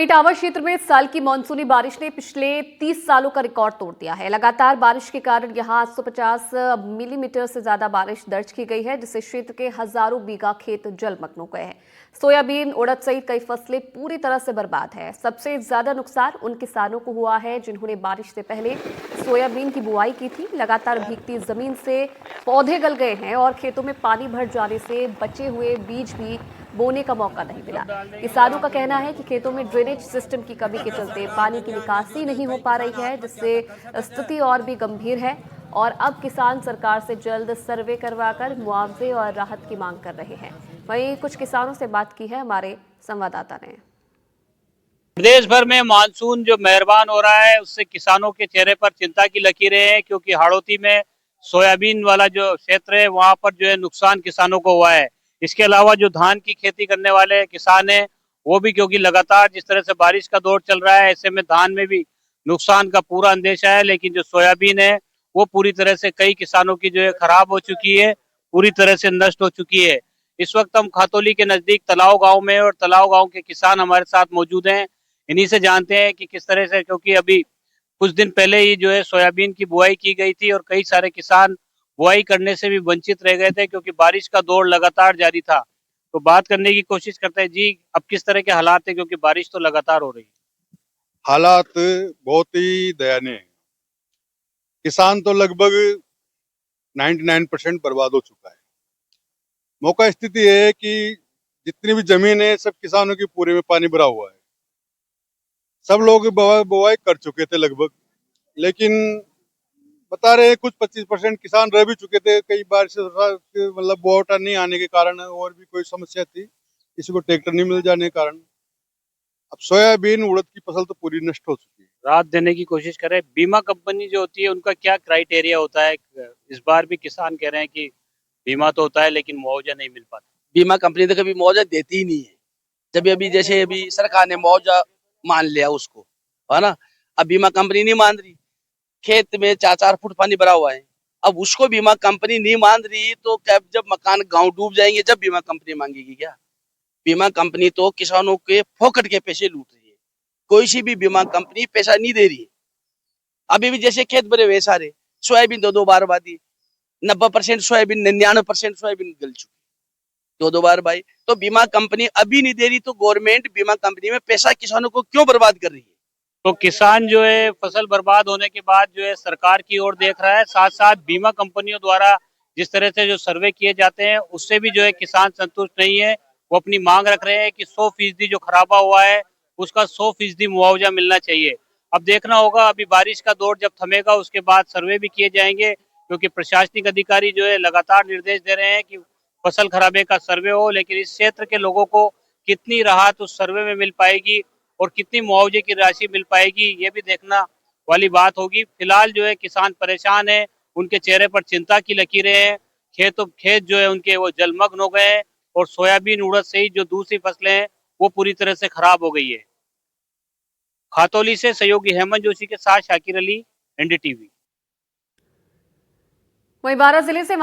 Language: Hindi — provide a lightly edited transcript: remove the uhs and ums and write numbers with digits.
इटावा क्षेत्र में इस साल की मानसूनी बारिश ने पिछले 30 सालों का रिकॉर्ड तोड़ दिया है। लगातार बारिश के कारण यहां 850 मिलीमीटर से ज्यादा बारिश दर्ज की गई है, जिससे क्षेत्र के हजारों बीघा खेत जलमग्न हो गए हैं। सोयाबीन, उड़द सहित कई फसलें पूरी तरह से बर्बाद है। सबसे ज्यादा नुकसान उन किसानों को हुआ है जिन्होंने बारिश से पहले सोयाबीन की बुआई की थी। लगातार भीगती जमीन से पौधे गल गए हैं और खेतों में पानी भर जाने से बचे हुए बीज भी बोने का मौका नहीं मिला। किसानों का कहना है कि खेतों में ड्रेनेज सिस्टम की कमी के चलते पानी की निकासी नहीं हो पा रही है, जिससे स्थिति और भी गंभीर है। और अब किसान सरकार से जल्द सर्वे करवाकर मुआवजे और राहत की मांग कर रहे हैं। वहीं कुछ किसानों से बात की है हमारे संवाददाता ने। प्रदेश भर में मानसून जो मेहरबान हो रहा है, उससे किसानों के चेहरे पर चिंता की लकीरें हैं, क्योंकि हाड़ौती में सोयाबीन वाला जो क्षेत्र है वहां पर जो है नुकसान किसानों को हुआ है। इसके अलावा जो धान की खेती करने वाले किसान हैं वो भी, क्योंकि लगातार जिस तरह से बारिश का दौर चल रहा है, ऐसे में धान में भी नुकसान का पूरा अंदेशा है। लेकिन जो सोयाबीन है वो पूरी तरह से कई किसानों की जो है खराब हो चुकी है, पूरी तरह से नष्ट हो चुकी है। इस वक्त हम खातौली के नजदीक तलाव गांव में, और तलाव गांव के किसान हमारे साथ मौजूद हैं। इन्हीं से जानते हैं कि किस तरह से, क्योंकि अभी कुछ दिन पहले ही जो है सोयाबीन की बुआई की गई थी और कई सारे किसान बुआई करने से भी वंचित रह गए थे, क्योंकि बारिश का दौर लगातार जारी था। तो बात करने की कोशिश करते हैं जी, अब किस तरह के हालात है, क्योंकि बारिश तो लगातार हो रही है। हालात बहुत ही दयनीय है। किसान तो लगभग 99% बर्बाद हो चुका है। मौका स्थिति है कि जितनी भी जमीन है सब किसानों की पूरे में पानी भरा हुआ है। सब लोग बुआई कर चुके थे लगभग, लेकिन बता रहे हैं कुछ 25% किसान रह भी चुके थे। कई बार से मतलब बोआवटा नहीं आने के कारण और भी कोई समस्या थी, किसी को ट्रैक्टर नहीं मिल जाने के कारण अब सोयाबीन उड़द की फसल तो पूरी नष्ट हो चुकी है। राहत देने की कोशिश करें। बीमा कंपनी जो होती है उनका क्या क्राइटेरिया होता है? इस बार भी किसान कह रहे हैं कि बीमा तो होता है लेकिन मुआवजा नहीं मिल पाता। बीमा कंपनी तो कभी मुआवजा देती ही नहीं है। जब अभी जैसे अभी सरकार ने मुआवजा मान लिया उसको, है ना, अब बीमा कंपनी नहीं मान रही। खेत में 4-4 फुट पानी भरा हुआ है, अब उसको बीमा कंपनी नहीं मान रही तो क्या जब मकान गांव डूब जाएंगे जब बीमा कंपनी मांगेगी क्या? बीमा कंपनी तो किसानों के फोकट के पैसे लूट रही है। कोई सी भी बीमा कंपनी पैसा नहीं दे रही है। अभी भी जैसे खेत भरे हुए सारे, सोयाबीन 2-2 बार बादी, 90% सोयाबीन, 99% सोयाबीन गल चुकी, 2-2 बार भाई। तो बीमा कंपनी अभी नहीं दे रही तो गवर्नमेंट बीमा कंपनी में पैसा किसानों को क्यों बर्बाद कर रही है? तो किसान जो है फसल बर्बाद होने के बाद जो है सरकार की ओर देख रहा है, साथ साथ बीमा कंपनियों द्वारा जिस तरह से जो सर्वे किए जाते हैं उससे भी जो है किसान संतुष्ट नहीं है। वो अपनी मांग रख रहे हैं कि 100% जो खराबा हुआ है उसका 100% मुआवजा मिलना चाहिए। अब देखना होगा, अभी बारिश का दौर जब थमेगा उसके बाद सर्वे भी किए जाएंगे, क्योंकि प्रशासनिक अधिकारी जो है लगातार निर्देश दे रहे हैं कि फसल खराबे का सर्वे हो। लेकिन इस क्षेत्र के लोगों को कितनी राहत उस सर्वे में मिल पाएगी और कितनी मुआवजे की राशि मिल पाएगी, ये भी देखना वाली बात होगी। फिलहाल जो है किसान परेशान है, उनके चेहरे पर चिंता की लकीरें हैं। खेत जो है उनके वो जलमग्न हो गए हैं, और सोयाबीन, उड़द सहित जो दूसरी फसलें हैं वो पूरी तरह से खराब हो गई है। खातौली से सहयोगी हेमंत जोशी के साथ शाकिर अली, एनडीटीवी। वहीं बारां जिले से